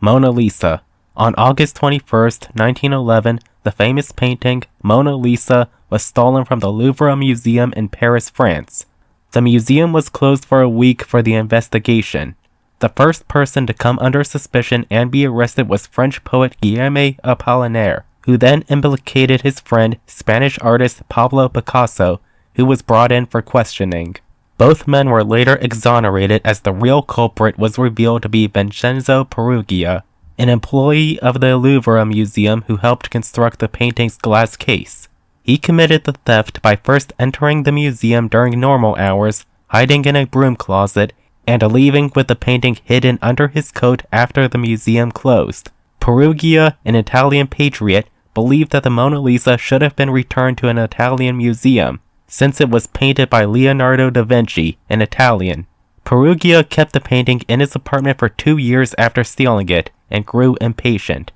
Mona Lisa. On August 21st, 1911, the famous painting Mona Lisa was stolen from the Louvre Museum in Paris, France. The museum was closed for a week for the investigation. The first person to come under suspicion and be arrested was French poet Guillaume Apollinaire, who then implicated his friend, Spanish artist Pablo Picasso, who was brought in for questioning. Both men were later exonerated as the real culprit was revealed to be Vincenzo Perugia, an employee of the Louvre Museum who helped construct the painting's glass case. He committed the theft by first entering the museum during normal hours, hiding in a broom closet, and leaving with the painting hidden under his coat after the museum closed. Perugia, an Italian patriot, believed that the Mona Lisa should have been returned to an Italian museum, since it was painted by Leonardo da Vinci, an Italian. Perugia kept the painting in his apartment for 2 years after stealing it, and grew impatient.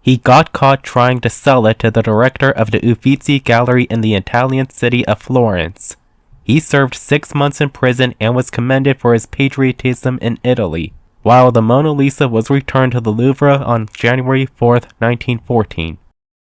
He got caught trying to sell it to the director of the Uffizi Gallery in the Italian city of Florence. He served 6 months in prison and was commended for his patriotism in Italy, while the Mona Lisa was returned to the Louvre on January 4, 1914.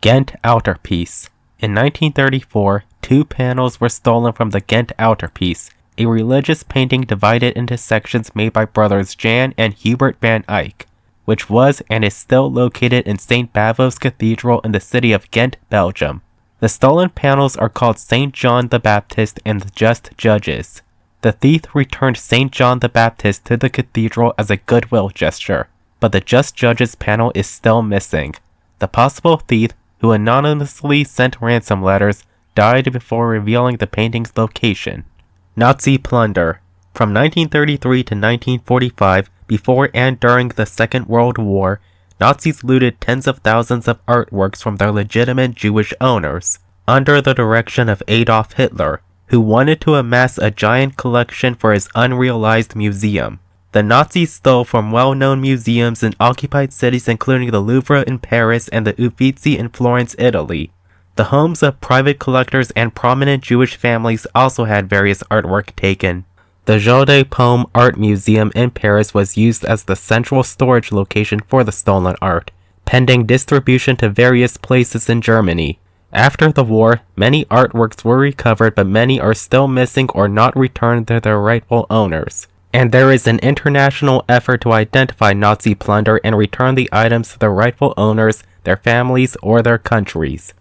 Ghent Altarpiece. In 1934, 2 panels were stolen from the Ghent Altarpiece, a religious painting divided into sections made by brothers Jan and Hubert van Eyck, which was and is still located in St. Bavo's Cathedral in the city of Ghent, Belgium. The stolen panels are called St. John the Baptist and the Just Judges. The thief returned St. John the Baptist to the cathedral as a goodwill gesture, but the Just Judges panel is still missing. The possible thief, who anonymously sent ransom letters, died before revealing the painting's location. Nazi plunder. From 1933 to 1945, before and during the Second World War, Nazis looted tens of thousands of artworks from their legitimate Jewish owners, under the direction of Adolf Hitler, who wanted to amass a giant collection for his unrealized museum. The Nazis stole from well-known museums in occupied cities including the Louvre in Paris and the Uffizi in Florence, Italy. The homes of private collectors and prominent Jewish families also had various artwork taken. The Jeu de Paume Art Museum in Paris was used as the central storage location for the stolen art, pending distribution to various places in Germany. After the war, many artworks were recovered, but many are still missing or not returned to their rightful owners. And there is an international effort to identify Nazi plunder and return the items to their rightful owners, their families, or their countries.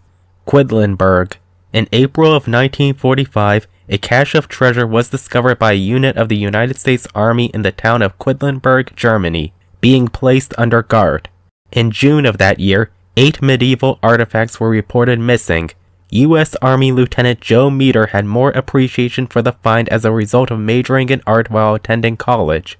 Quedlinburg. In April of 1945, a cache of treasure was discovered by a unit of the United States Army in the town of Quedlinburg, Germany, being placed under guard. In June of that year, 8 medieval artifacts were reported missing. U.S. Army Lieutenant Joe Meter had more appreciation for the find as a result of majoring in art while attending college.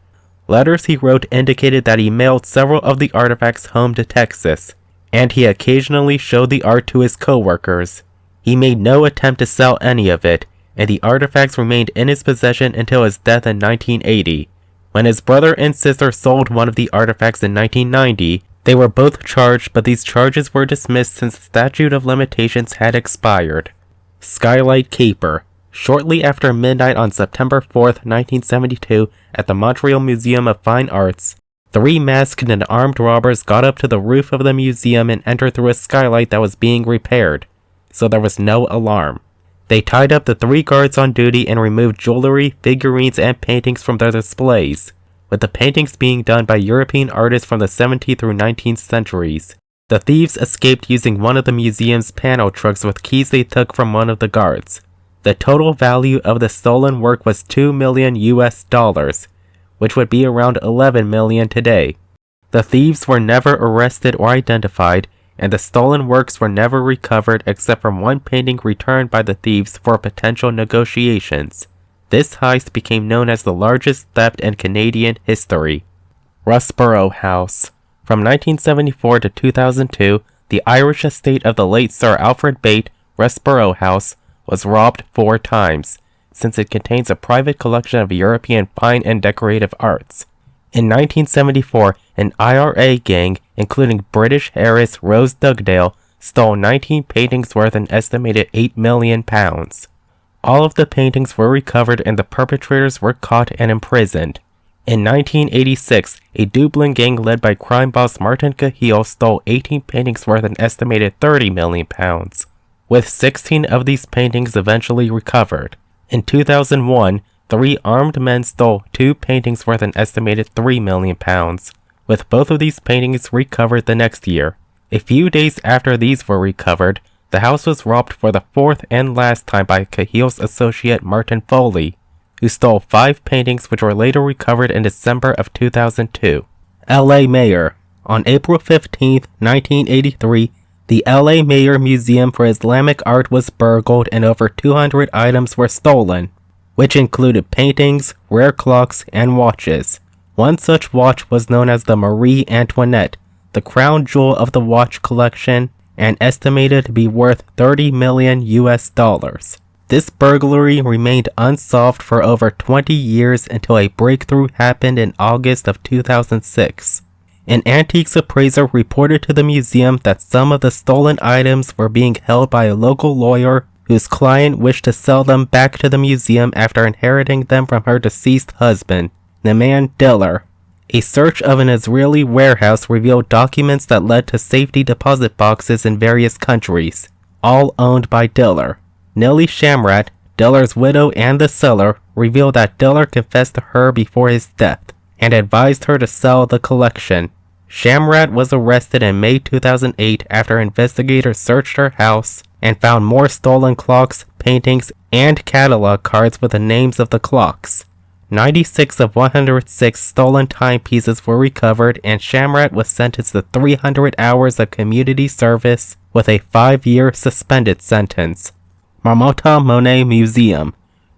Letters he wrote indicated that he mailed several of the artifacts home to Texas, and he occasionally showed the art to his co-workers. He made no attempt to sell any of it, and the artifacts remained in his possession until his death in 1980. When his brother and sister sold one of the artifacts in 1990, they were both charged, but these charges were dismissed since the statute of limitations had expired. Skylight Caper. Shortly after midnight on September 4, 1972, at the Montreal Museum of Fine Arts, 3 masked and armed robbers got up to the roof of the museum and entered through a skylight that was being repaired, so there was no alarm. They tied up the 3 guards on duty and removed jewelry, figurines, and paintings from their displays, with the paintings being done by European artists from the 17th through 19th centuries. The thieves escaped using one of the museum's panel trucks with keys they took from one of the guards. The total value of the stolen work was $2 million US, which would be around 11 million today. The thieves were never arrested or identified, and the stolen works were never recovered except from one painting returned by the thieves for potential negotiations. This heist became known as the largest theft in Canadian history. Russborough House. From 1974 to 2002, the Irish estate of the late Sir Alfred Bate, Russborough House, was robbed 4 times, since it contains a private collection of European fine and decorative arts. In 1974, an IRA gang, including British heiress Rose Dugdale, stole 19 paintings worth an estimated £8 million. All of the paintings were recovered and the perpetrators were caught and imprisoned. In 1986, a Dublin gang led by crime boss Martin Cahill stole 18 paintings worth an estimated £30 million, with 16 of these paintings eventually recovered. In 2001, 3 armed men stole 2 paintings worth an estimated £3 million, with both of these paintings recovered the next year. A few days after these were recovered, the house was robbed for the 4th and last time by Cahill's associate Martin Foley, who stole 5 paintings which were later recovered in December of 2002. LA Mayor. On April 15, 1983, the LA Mayor Museum for Islamic Art was burgled and over 200 items were stolen, which included paintings, rare clocks, and watches. One such watch was known as the Marie Antoinette, the crown jewel of the watch collection, and estimated to be worth $30 million. This burglary remained unsolved for over 20 years until a breakthrough happened in August of 2006. An antiques appraiser reported to the museum that some of the stolen items were being held by a local lawyer whose client wished to sell them back to the museum after inheriting them from her deceased husband, Neman Diller. A search of an Israeli warehouse revealed documents that led to safety deposit boxes in various countries, all owned by Diller. Nellie Shamrat, Diller's widow and the seller, revealed that Diller confessed to her before his death and advised her to sell the collection. Shamrat was arrested in May 2008 after investigators searched her house and found more stolen clocks, paintings, and catalog cards with the names of the clocks. 96 of 106 stolen timepieces were recovered, and Shamrat was sentenced to 300 hours of community service with a 5-year suspended sentence. Marmottan Monet Museum.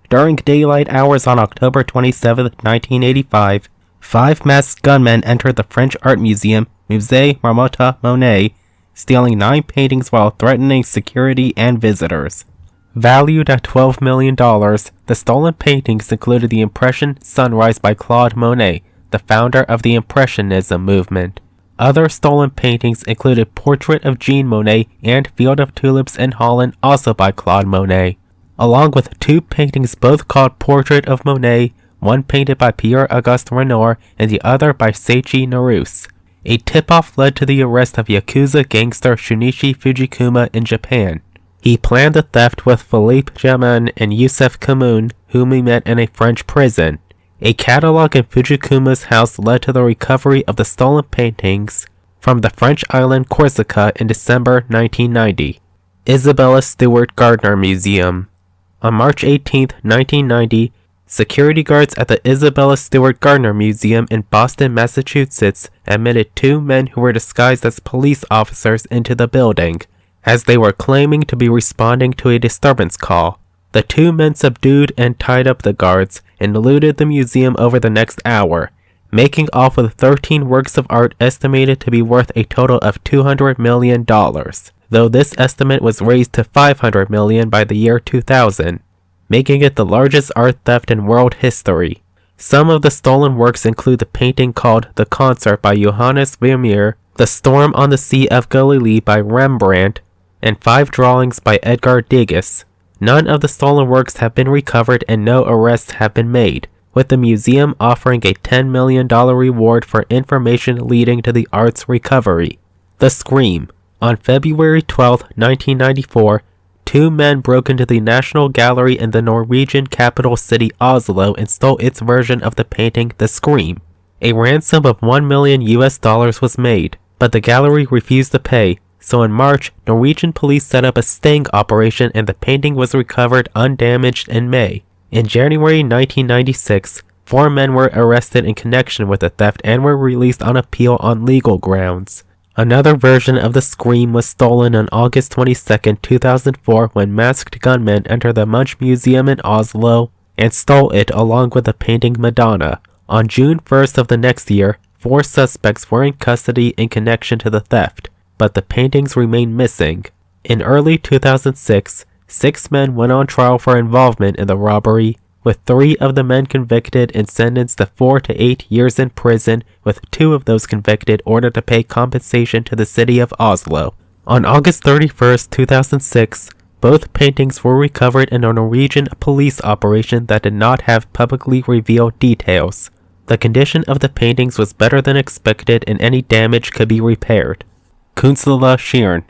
During daylight hours on October 27, 1985, 5 masked gunmen entered the French art museum, Musée Marmottan Monet, stealing 9 paintings while threatening security and visitors. Valued at $12 million, the stolen paintings included the Impression Sunrise by Claude Monet, the founder of the Impressionism movement. Other stolen paintings included Portrait of Jean Monet and Field of Tulips in Holland, also by Claude Monet, along with 2 paintings both called Portrait of Monet, one painted by Pierre-Auguste Renoir and the other by Seiichi Naruse. A tip-off led to the arrest of Yakuza gangster Shunichi Fujikuma in Japan. He planned the theft with Philippe Jamin and Youssef Kamoun, whom he met in a French prison. A catalog in Fujikuma's house led to the recovery of the stolen paintings from the French island Corsica in December 1990. Isabella Stewart Gardner Museum. On March 18, 1990, security guards at the Isabella Stewart Gardner Museum in Boston, Massachusetts, admitted 2 men who were disguised as police officers into the building, as they were claiming to be responding to a disturbance call. The 2 men subdued and tied up the guards and looted the museum over the next hour, making off with 13 works of art estimated to be worth a total of $200 million, though this estimate was raised to $500 million by the year 2000, making it the largest art theft in world history. Some of the stolen works include the painting called The Concert by Johannes Vermeer, The Storm on the Sea of Galilee by Rembrandt, and 5 drawings by Edgar Degas. None of the stolen works have been recovered and no arrests have been made, with the museum offering a $10 million reward for information leading to the art's recovery. The Scream. On February 12, 1994, 2 men broke into the National Gallery in the Norwegian capital city Oslo and stole its version of the painting The Scream. A ransom of $1 million was made, but the gallery refused to pay. So in March, Norwegian police set up a sting operation and the painting was recovered undamaged in May. In January 1996, 4 men were arrested in connection with the theft and were released on appeal on legal grounds. Another version of The Scream was stolen on August 22, 2004 when masked gunmen entered the Munch Museum in Oslo and stole it along with the painting Madonna. On June 1st of the next year, 4 suspects were in custody in connection to the theft, but the paintings remain missing. In early 2006, 6 men went on trial for involvement in the robbery, with 3 of the men convicted and sentenced to 4 to 8 years in prison, with 2 of those convicted ordered to pay compensation to the city of Oslo. On August 31, 2006, both paintings were recovered in a Norwegian police operation that did not have publicly revealed details. The condition of the paintings was better than expected and any damage could be repaired. Kunsthalle Schirn.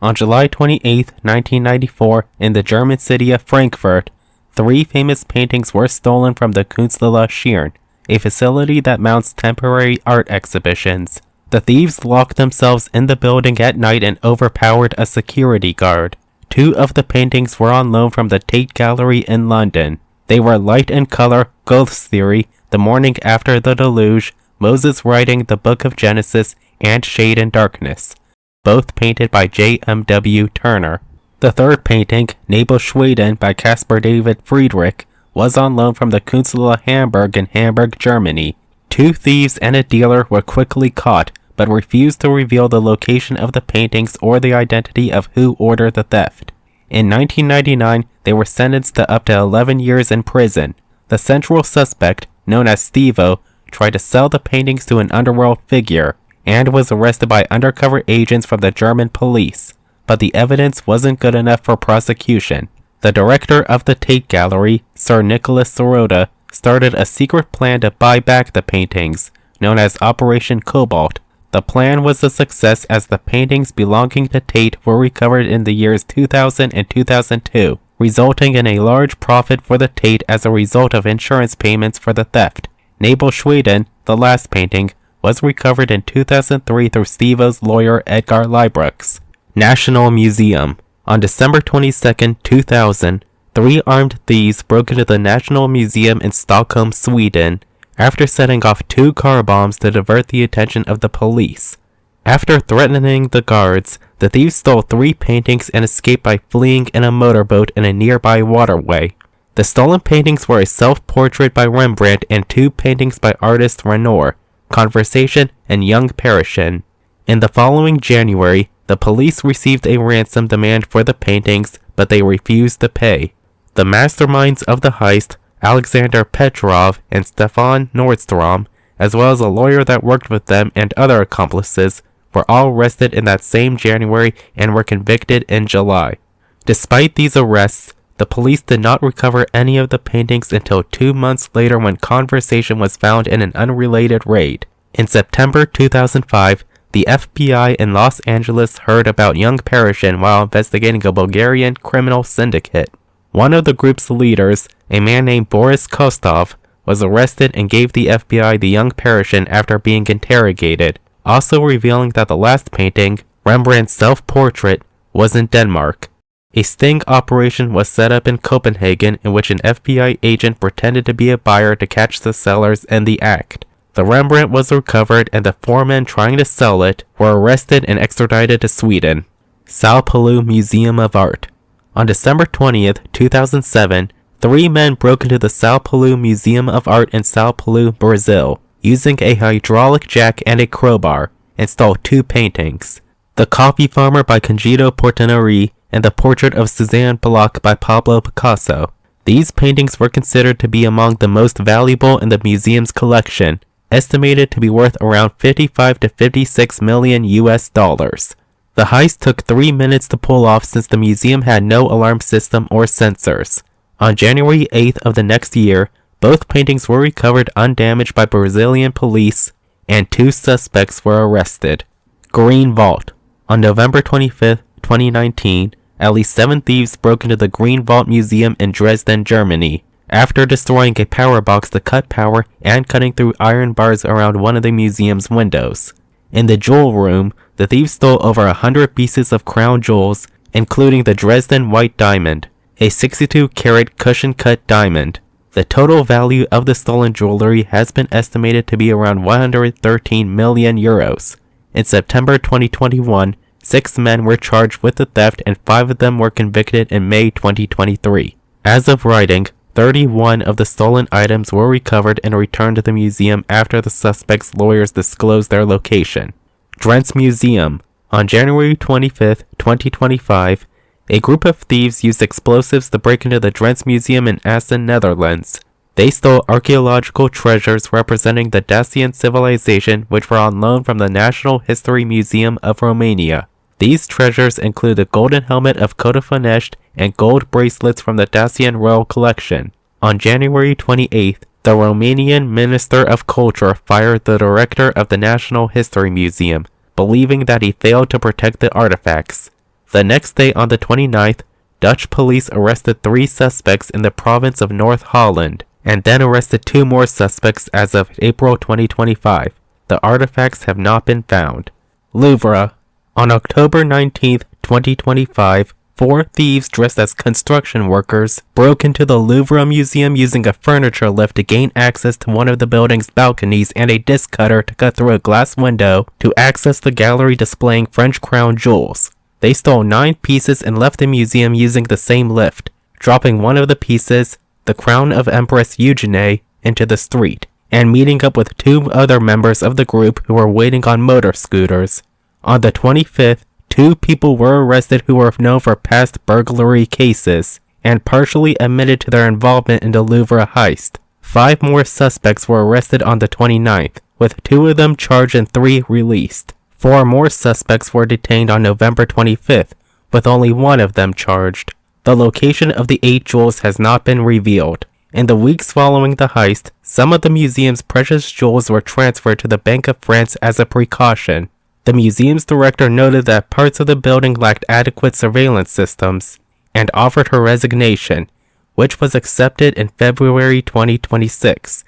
On July 28, 1994, in the German city of Frankfurt, 3 famous paintings were stolen from the Kunsthalle Schirn, a facility that mounts temporary art exhibitions. The thieves locked themselves in the building at night and overpowered a security guard. 2 of the paintings were on loan from the Tate Gallery in London. They were Light and Color, Ghost Theory, The Morning After the Deluge, Moses Writing the Book of Genesis, and Shade and Darkness, both painted by J.M.W. Turner. The third painting, Nebelschweden by Caspar David Friedrich, was on loan from the Kunsthalle Hamburg in Hamburg, Germany. 2 thieves and a dealer were quickly caught, but refused to reveal the location of the paintings or the identity of who ordered the theft. In 1999, they were sentenced to up to 11 years in prison. The central suspect, known as Stevo, tried to sell the paintings to an underworld figure, and was arrested by undercover agents from the German police, but the evidence wasn't good enough for prosecution. The director of the Tate Gallery, Sir Nicholas Sirota, started a secret plan to buy back the paintings, known as Operation Cobalt. The plan was a success as the paintings belonging to Tate were recovered in the years 2000 and 2002, resulting in a large profit for the Tate as a result of insurance payments for the theft. Nebelschweden, the last painting, was recovered in 2003 through Stevo's lawyer Edgar Liebrucks. Nationalmuseum. On December 22, 2000, 3 armed thieves broke into the Nationalmuseum in Stockholm, Sweden, after setting off 2 car bombs to divert the attention of the police. After threatening the guards, the thieves stole 3 paintings and escaped by fleeing in a motorboat in a nearby waterway. The stolen paintings were a self-portrait by Rembrandt and 2 paintings by artist Renoir, Conversation and Young Parisian. In the following January, the police received a ransom demand for the paintings, but they refused to pay. The masterminds of the heist, Alexander Petrov and Stefan Nordstrom, as well as a lawyer that worked with them and other accomplices, were all arrested in that same January and were convicted in July. Despite these arrests, the police did not recover any of the paintings until 2 months later when Conversation was found in an unrelated raid. In September 2005, the FBI in Los Angeles heard about Young Parisian while investigating a Bulgarian criminal syndicate. One of the group's leaders, a man named Boris Kostov, was arrested and gave the FBI the Young Parisian after being interrogated, also revealing that the last painting, Rembrandt's self-portrait, was in Denmark. A sting operation was set up in Copenhagen in which an FBI agent pretended to be a buyer to catch the sellers in the act. The Rembrandt was recovered and the 4 men trying to sell it were arrested and extradited to Sweden. Sao Paulo Museum of Art. On December 20th, 2007, 3 men broke into the Sao Paulo Museum of Art in Sao Paulo, Brazil, using a hydraulic jack and a crowbar, and stole 2 paintings. The Coffee Farmer by Cândido Portinari and the Portrait of Suzanne Bloch by Pablo Picasso. These paintings were considered to be among the most valuable in the museum's collection, estimated to be worth around 55 to 56 million US dollars. The heist took 3 minutes to pull off since the museum had no alarm system or sensors. On January 8th of the next year, both paintings were recovered undamaged by Brazilian police, and 2 suspects were arrested. Green Vault. On November 25th, 2019, at least 7 thieves broke into the Green Vault Museum in Dresden, Germany, after destroying a power box to cut power and cutting through iron bars around one of the museum's windows. In the jewel room, the thieves stole over 100 pieces of crown jewels, including the Dresden White Diamond, a 62-carat cushion-cut diamond. The total value of the stolen jewelry has been estimated to be around 113 million euros. In September 2021, 6 men were charged with the theft and 5 of them were convicted in May 2023. As of writing, 31 of the stolen items were recovered and returned to the museum after the suspects' lawyers disclosed their location. Drents Museum. On January 25, 2025, a group of thieves used explosives to break into the Drents Museum in Assen, Netherlands. They stole archaeological treasures representing the Dacian civilization which were on loan from the National History Museum of Romania. These treasures include the golden helmet of Cotopaxi and gold bracelets from the Dacian royal collection. On January 28th, The Romanian Minister of Culture fired the director of the National History Museum, believing that he failed to protect the artifacts. The next day, on the 29th, Dutch police arrested 3 suspects in the province of North Holland, and then arrested 2 more suspects as of April 2025. The artifacts have not been found. Louvre. On October 19, 2025, 4 thieves dressed as construction workers broke into the Louvre Museum using a furniture lift to gain access to one of the building's balconies and a disc cutter to cut through a glass window to access the gallery displaying French crown jewels. They stole 9 pieces and left the museum using the same lift, dropping one of the pieces, the crown of Empress Eugenie, into the street, and meeting up with 2 other members of the group who were waiting on motor scooters. On the 25th, 2 people were arrested who were known for past burglary cases, and partially admitted to their involvement in the Louvre heist. 5 more suspects were arrested on the 29th, with 2 of them charged and 3 released. 4 more suspects were detained on November 25th, with only 1 of them charged. The location of the 8 jewels has not been revealed. In the weeks following the heist, some of the museum's precious jewels were transferred to the Bank of France as a precaution. The museum's director noted that parts of the building lacked adequate surveillance systems, and offered her resignation, which was accepted in February 2026.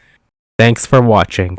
Thanks for watching.